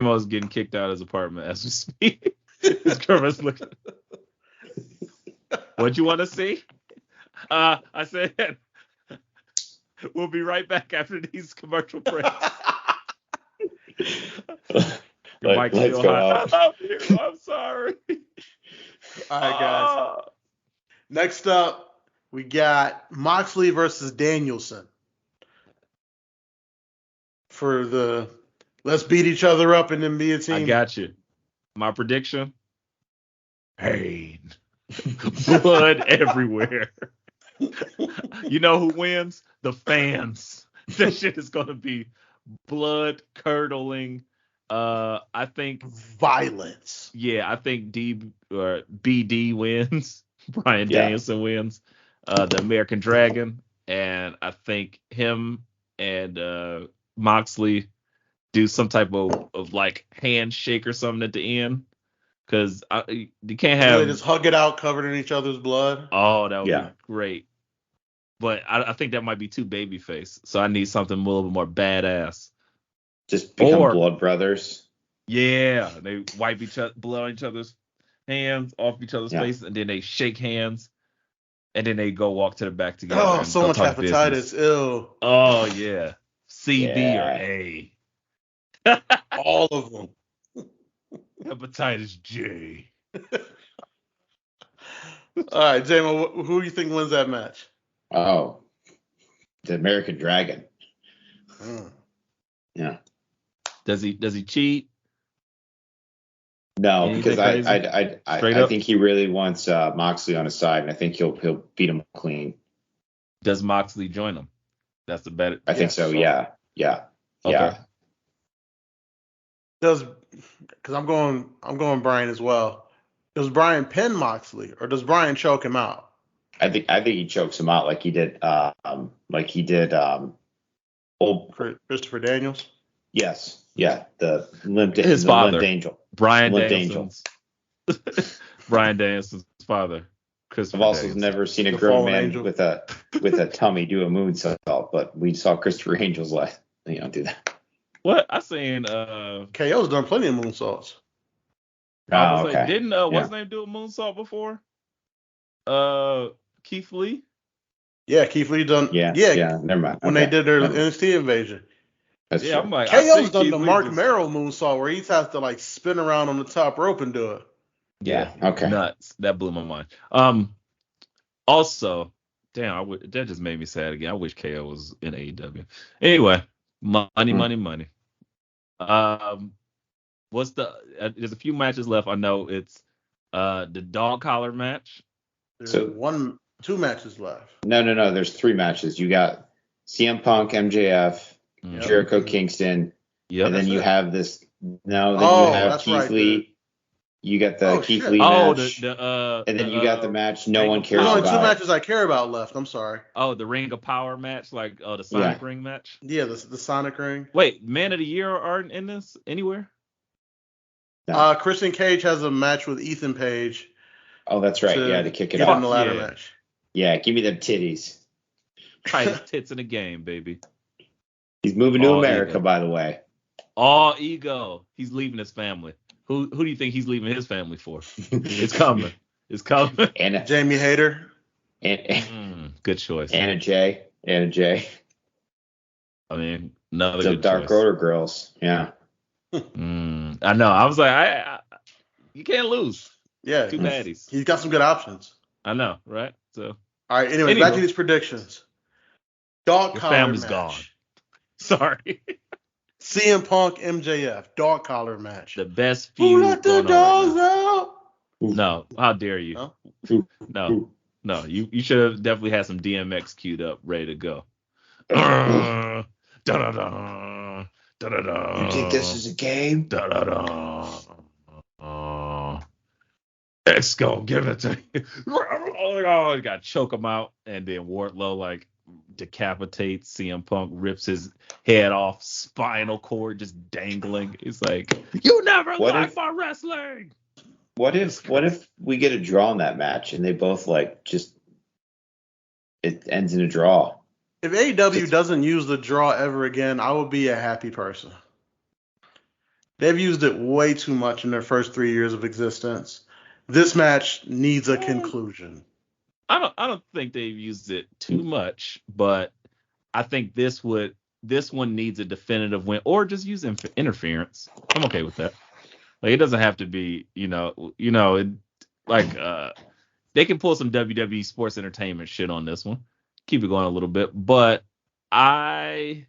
Mo's getting kicked out of his apartment as we speak. His girlfriend's looking. What'd you want to see? I said we'll be right back after these commercial breaks. Your mic's still high. I'm sorry. All right, guys. Next up, we got Moxley versus Danielson. For the let's beat each other up and then be a team. I got you. My prediction: pain, blood everywhere. You know who wins? The fans. That shit is gonna be blood curdling. I think violence. Yeah, I think BD wins. Bryan Danielson wins. The American Dragon, and I think him and Moxley do some type of like handshake or something at the end, because you can't have. They just hug it out, covered in each other's blood. Oh, that would be great. But I think that might be too babyface, so I need something a little bit more badass. Just become blood brothers. Yeah, they wipe blood on each other's hands, off each other's faces, and then they shake hands, and then they go walk to the back together. Oh, so much hepatitis. Ew. Oh yeah, C, B, or A. All of them. Hepatitis J. All right, J Moe, who do you think wins that match? Oh, the American Dragon. Yeah. Does he cheat? No, because I think he really wants Moxley on his side, and I think he'll beat him clean. Does Moxley join him? That's the better. I think so. Yeah. Okay. Yeah. Because I'm going Bryan as well. Does Bryan pin Moxley, or does Bryan choke him out? I think he chokes him out like he did old Christopher Daniels. Yes. Yeah. The limp father, angel. Bryan Danielson's father. I've also never seen a grown man with a tummy do a moonsault, but we saw Christopher Angel's do that. What? I seen KO's done plenty of moonsaults. Okay. Didn't what's his name do a moonsault before? Keith Lee? Yeah, Keith Lee done. Yeah. Never mind. When they did their NXT invasion. That's true. I'm like, KO's done the Mark Merrill moonsault where he has to like spin around on the top rope and do it. Yeah. Okay. Nuts. That blew my mind. Also, damn, that just made me sad again. I wish KO was in AEW. Anyway, money. There's a few matches left. I know it's the dog collar match. There's 2 matches left. No. There's 3 matches. You got CM Punk, MJF, Jericho, Kingston, and then you have this. No, then you have Keith Lee. You got the Keith Lee match. And then you got the match no one cares about. There's only 2 matches I care about left. I'm sorry. Oh, the Ring of Power match, the Sonic Ring match. Yeah, the Sonic Ring. Wait, Man of the Year aren't in this anywhere? No. Christian Cage has a match with Ethan Page. Oh, that's right. To kick it off. In the ladder match. Yeah, give me them titties. Tightest tits in the game, baby. He's moving to America, by the way. All ego. He's leaving his family. Who do you think he's leaving his family for? It's coming. And Jamie Hayter. Good choice. Anna Jay. I mean, another the good Dark choice. Order girls. Yeah. I know. I was like, you can't lose. Yeah. 2 baddies. He's got some good options. I know, right? So. All right. Anyway, back to these predictions. Dog collar family's match. Gone. Sorry. CM Punk, MJF, dog collar match. The best feud. Who let the dogs out? No, how dare you? Huh? No. You should have definitely had some DMX queued up, ready to go. You think this is a game? Let's go, give it to you. Oh, you got to choke him out, and then Wardlow decapitates CM Punk, rips his head off, spinal cord just dangling. It's like, you never liked my wrestling. What if we get a draw in that match and they both it ends in a draw? If AEW doesn't use the draw ever again, I will be a happy person. They've used it way too much in their first 3 years of existence. This match needs a conclusion. I don't think they've used it too much, but I think this one needs a definitive win, or just use interference. I'm okay with that. Like, it doesn't have to be, they can pull some WWE Sports Entertainment shit on this one. Keep it going a little bit, but I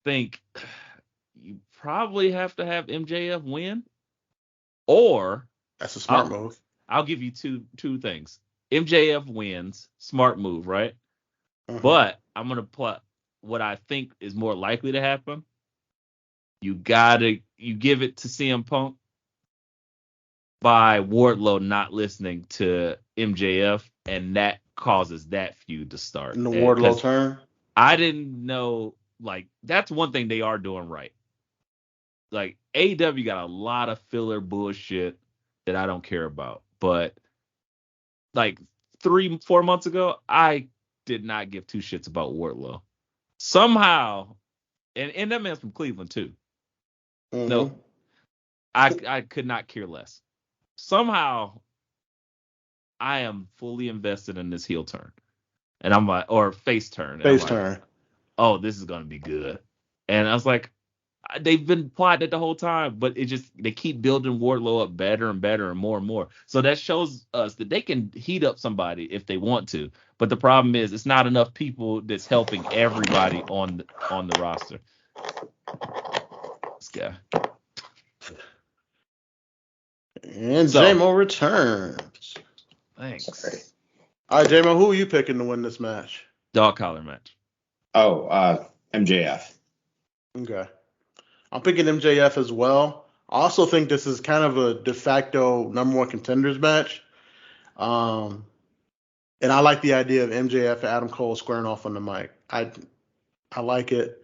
think you probably have to have MJF win, or that's a smart move. I'll give you two things. MJF wins, smart move, right? Mm-hmm. But I'm gonna put what I think is more likely to happen. You give it to CM Punk by Wardlow not listening to MJF, and that causes that feud to start. In the Wardlow turn? I didn't know, like, that's one thing they are doing right. Like, AEW got a lot of filler bullshit that I don't care about. But, like, 3-4 months ago, I did not give two shits about Wardlow. Somehow, and that man's from Cleveland, too. Mm-hmm. No, I could not care less. Somehow, I am fully invested in this heel turn. And I'm like, or face turn. Face turn. Like, oh, this is going to be good. And I was like, they've been plotting it the whole time, but they keep building Wardlow up better and better and more. So that shows us that they can heat up somebody if they want to. But the problem is, it's not enough people that's helping everybody on the roster. This guy. And J Moe returns. Thanks. Sorry. All right, J Moe, who are you picking to win this match? Dog collar match. Oh, MJF. Okay. I'm picking MJF as well. I also think this is kind of a de facto number one contenders match. And I like the idea of MJF and Adam Cole squaring off on the mic. I like it.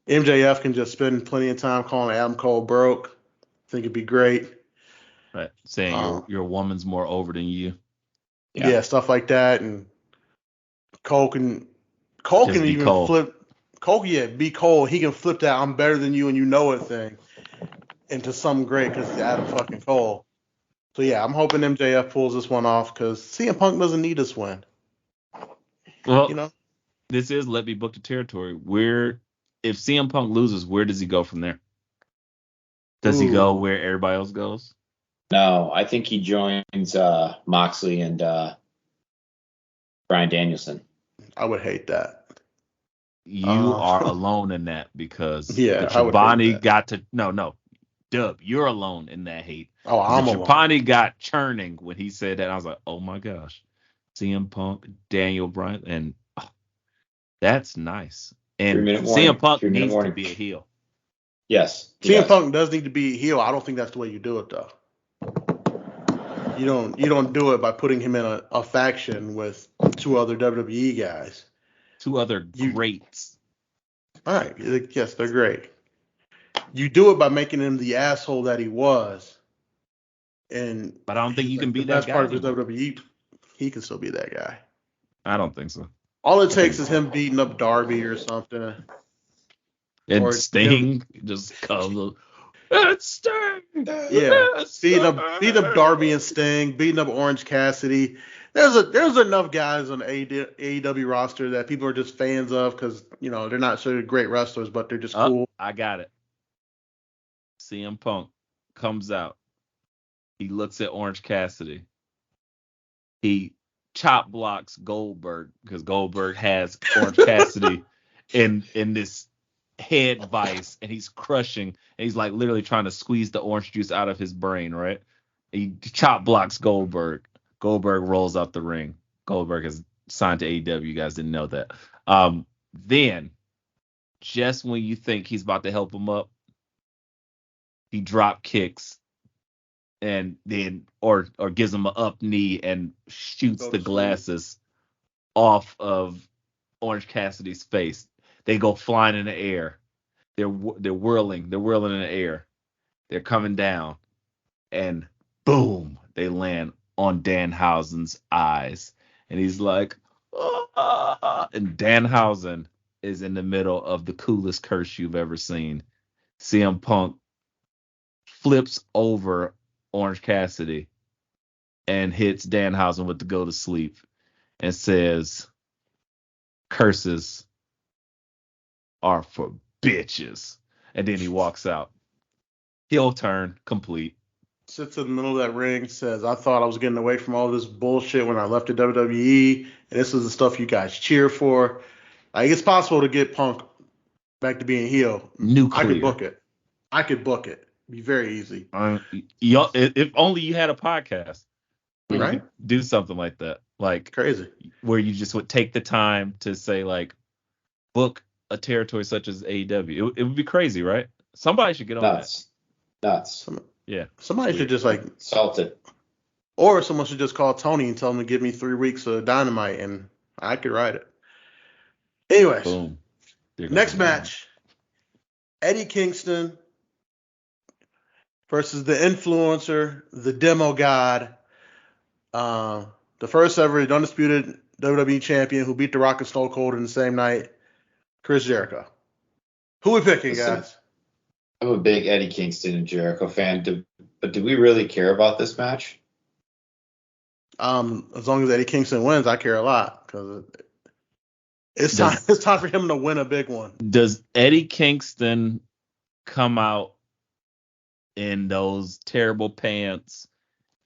MJF can just spend plenty of time calling Adam Cole broke. I think it'd be great. Right. Saying your woman's more over than you. Yeah, stuff like that. And Cole can even Cole. flip. Cole, be Cole. He can flip that "I'm better than you and you know it" thing into something great because it's Adam fucking Cole. So yeah, I'm hoping MJF pulls this one off because CM Punk doesn't need this win. Well, this is let me book the territory. If CM Punk loses, where does he go from there? Does he go where everybody else goes? No, I think he joins Moxley and Bryan Danielson. I would hate that. You are alone in that because Chobani got to no, Dub, you're alone in that hate. Oh, I'm alone. Chobani got churning when he said that. I was like, oh my gosh, CM Punk, Daniel Bryan, and that's nice. And CM Punk needs to be a heel. Yes, CM Punk does need to be a heel. I don't think that's the way you do it though. You don't do it by putting him in a faction with two other WWE guys. Two other greats. All right. Yes, they're great. You do it by making him the asshole that he was. But I don't think you can be that best guy. Part of his WWE, he can still be that guy. I don't think so. All it takes is him beating up Darby or something. And Sting just comes. It's Sting. Yeah, beating up Darby and Sting, beating up Orange Cassidy. There's enough guys on the AEW roster that people are just fans of because they're not so great wrestlers, but they're just cool. I got it. CM Punk comes out. He looks at Orange Cassidy. He chop blocks Goldberg because Goldberg has Orange Cassidy in this head vice, and he's crushing. And he's like literally trying to squeeze the orange juice out of his brain. Right? He chop blocks Goldberg. Goldberg rolls out the ring. Goldberg is signed to AEW. You guys didn't know that. Then, just when you think he's about to help him up, he drop kicks and then or gives him an up knee and shoots the glasses off of Orange Cassidy's face. They go flying in the air. They're whirling. They're whirling in the air. They're coming down, and boom, they land on Danhausen's eyes, and he's like, and Danhausen is in the middle of the coolest curse you've ever seen. CM Punk flips over Orange Cassidy and hits Danhausen with the go to sleep and says, curses are for bitches. And then he walks out. Heel turn complete. Sits in the middle of that ring, says, I thought I was getting away from all this bullshit when I left the WWE, and this is the stuff you guys cheer for. Like, it's possible to get Punk back to being heel. Nuclear. I could book it. It'd be very easy. If only you had a podcast where right? you could do something like that. Like crazy. Where you just would take the time to say, like, book a territory such as AEW. It would be crazy, right? Somebody should get on that. Nuts. Yeah. Somebody should just salt it. Or someone should just call Tony and tell him to give me 3 weeks of Dynamite and I could write it. Anyways. Boom. Next match. Eddie Kingston versus the influencer, the demo god, the first ever undisputed WWE champion who beat The Rock and Stone Cold in the same night, Chris Jericho. Who we picking, guys? I'm a big Eddie Kingston and Jericho fan, but do we really care about this match? As long as Eddie Kingston wins, I care a lot because it's time for him to win a big one. Does Eddie Kingston come out in those terrible pants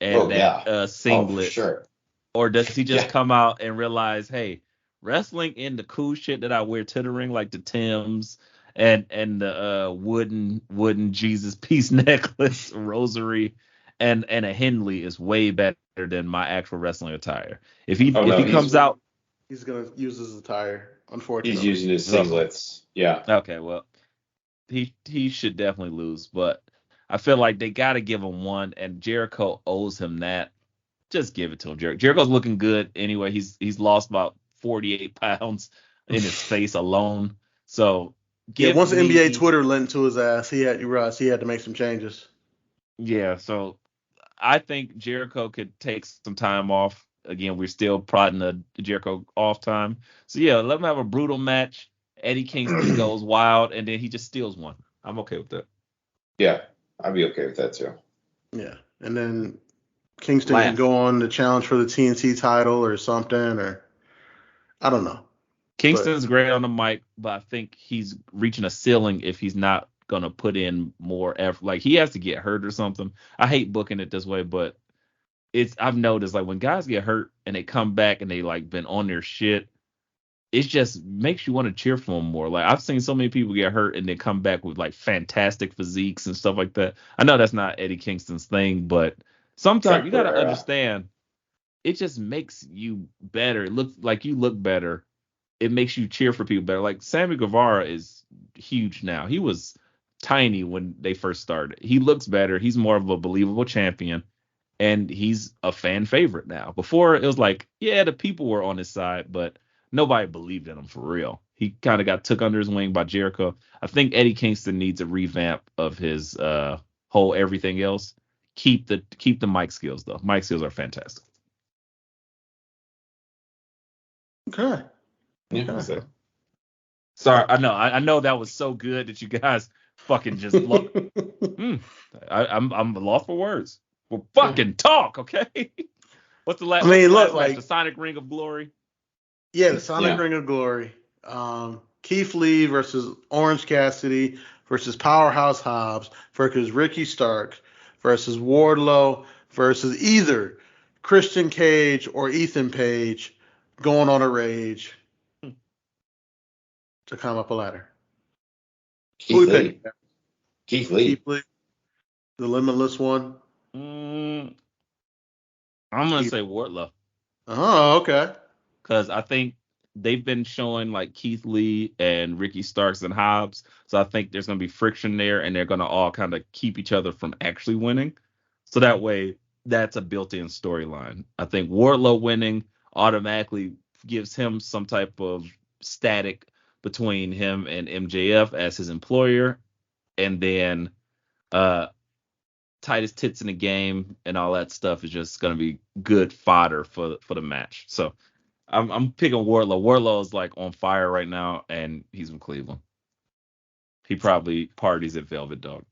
and singlet? Oh, for sure. Or does he just come out and realize, hey, wrestling in the cool shit that I wear to the ring, like the Timbs and the wooden Jesus peace necklace, rosary, and a Henley is way better than my actual wrestling attire. If he comes out, he's gonna use his attire. Unfortunately, he's using his singlets. Yeah. Okay, well, he should definitely lose, but I feel like they got to give him one, and Jericho owes him that. Just give it to him, Jericho. Jericho's looking good anyway. He's lost about 48 pounds in his face alone. So once the NBA Twitter lent to his ass, he had to make some changes. Yeah, so I think Jericho could take some time off. Again, we're still prodding the Jericho off time. So yeah, let him have a brutal match. Eddie Kingston goes wild, and then he just steals one. I'm okay with that. Yeah, I'd be okay with that too. Yeah, and then Kingston can go on to challenge for the TNT title or something, or I don't know. Kingston's great on the mic, but I think he's reaching a ceiling if he's not going to put in more effort. Like, he has to get hurt or something. I hate booking it this way, but I've noticed, like, when guys get hurt and they come back and they, like, been on their shit, it just makes you want to cheer for them more. Like, I've seen so many people get hurt and then come back with, like, fantastic physiques and stuff like that. I know that's not Eddie Kingston's thing, but sometimes you got to understand, it just makes you better. It looks like you look better. It makes you cheer for people better. Like, Sammy Guevara is huge now. He was tiny when they first started. He looks better. He's more of a believable champion, and he's a fan favorite now. Before, it was like, yeah, the people were on his side, but nobody believed in him for real. He kind of got took under his wing by Jericho. I think Eddie Kingston needs a revamp of his whole everything else. Keep the mic skills, though. Mic skills are fantastic. Okay. Yeah. Sorry, I know that was so good that you guys fucking just look. I'm lost for words. Well, fucking talk, okay? What's the last? I mean, look, like the Sonic Ring of Glory. Yeah, the Sonic Ring of Glory. Keith Lee versus Orange Cassidy versus Powerhouse Hobbs versus Ricky Starks versus Wardlow versus either Christian Cage or Ethan Page going on a rage to climb up a ladder. Keith Lee. The limitless one. I'm going to say Wardlow. Oh, okay. Because I think they've been showing like Keith Lee and Ricky Starks and Hobbs. So I think there's going to be friction there, and they're going to all kind of keep each other from actually winning. So that way, that's a built-in storyline. I think Wardlow winning automatically gives him some type of static between him and MJF as his employer. And then tightest tits in the game and all that stuff is just going to be good fodder for the match. So I'm picking Wardlow. Wardlow is like on fire right now, and he's from Cleveland. He probably parties at Velvet Dog.